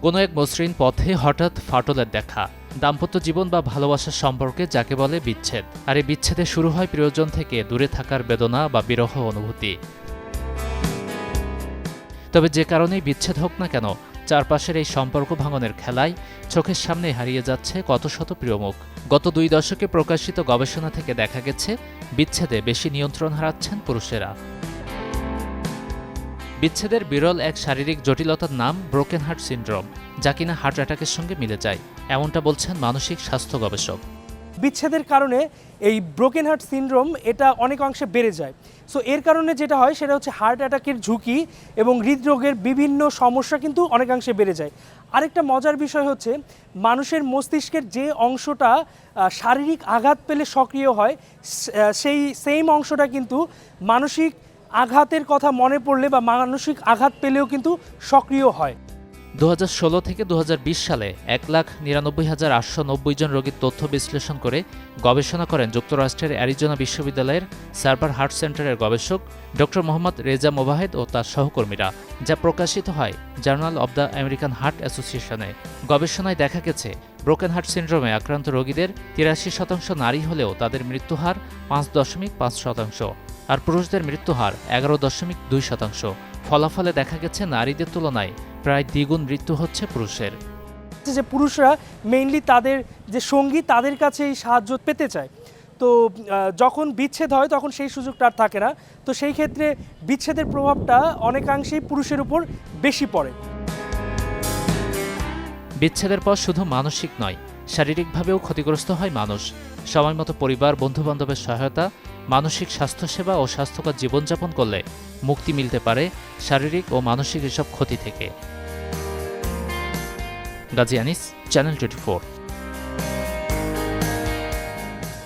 কোনো এক মসৃণ পথে হঠাৎ ফাটলের দেখা, দাম্পত্য জীবন বা ভালোবাসার সম্পর্কে যাকে বলে বিচ্ছেদ। আর এই বিচ্ছেদে শুরু হয় প্রিয়জন থেকে দূরে থাকার বেদনা বা বিরহ অনুভূতি। তবে যে কারণেই বিচ্ছেদ হোক না কেন, চারপাশের এই সম্পর্ক ভাঙনের খেলায় চোখের সামনে হারিয়ে যাচ্ছে কত শত প্রিয়মুখ। গত 2 দশকে প্রকাশিত গবেষণা থেকে দেখা গেছে, বিচ্ছেদে বেশি নিয়ন্ত্রণ হারাচ্ছেন পুরুষেরা। বিচ্ছেদের বিরল এক শারীরিক জটিলতার নাম ব্রোকেন হার্ট সিন্ড্রোম, যা কিনা হার্ট অ্যাটাকের সঙ্গে মিলে যায়, এমনটা বলছেন মানসিক স্বাস্থ্য গবেষক। বিচ্ছেদের কারণে এই ব্রোকেন হার্ট সিনড্রোম এটা অনেক অংশে বেড়ে যায়। সো এর কারণে যেটা হয় সেটা হচ্ছে হার্ট অ্যাটাকের ঝুঁকি এবং হৃদরোগের বিভিন্ন সমস্যা কিন্তু অনেকাংশে বেড়ে যায়। আরেকটা মজার বিষয় হচ্ছে, মানুষের মস্তিষ্কের যে অংশটা শারীরিক আঘাত পেলে সক্রিয় হয়, সেই সেম অংশটা কিন্তু মানসিক আঘাতের কথা মনে পড়লে বা মানসিক আঘাত পেলেও কিন্তু সক্রিয় হয়। 2016 থেকে 2020 সালে 1,99,890 জন রোগীর তথ্য বিশ্লেষণ করে গবেষণা করেন যুক্তরাষ্ট্রের অ্যারিজোনা বিশ্ববিদ্যালয়ের সার্ভার হার্ট সেন্টারের গবেষক ডক্টর মোহাম্মদ রেজা মোবাহেদ ও তার সহকর্মীরা, যা প্রকাশিত হয় Journal of the American Heart অ্যাসোসিয়েশনে। গবেষণায় দেখা গেছে, ব্রোকেন হার্ট সিন্ড্রোমে আক্রান্ত রোগীদের 83% নারী হলেও তাদের মৃত্যুহার 5.5%, আর পুরুষদের মৃত্যুহার 11.2%। ফলাফলে দেখা গেছে, নারীদের তুলনায় প্রায় দ্বিগুণ মৃত্যু হচ্ছে পুরুষের। যে পুরুষরা মেইনলি তাদের যে সঙ্গী তাদের কাছে এই সাহায্য পেতে চায়, তো যখন বিচ্ছেদ হয় তখন সেই সুযোগটা আর থাকে না। তো সেই ক্ষেত্রে বিচ্ছেদের প্রভাবটা অনেকাংশেই পুরুষের উপর বেশি পড়ে। বিচ্ছেদের পর শুধু মানসিক নয়, শারীরিকভাবেও ক্ষতিগ্রস্ত হয় মানুষ। সময়মতো পরিবার, বন্ধুবান্ধবের সহায়তা, মানসিক স্বাস্থ্যসেবা ও স্বাস্থ্যকর জীবনযাপন করলে মুক্তি মিলতে পারে শারীরিক ও মানসিক এসব ক্ষতি থেকে। গাজী আনিস, চ্যানেল 24।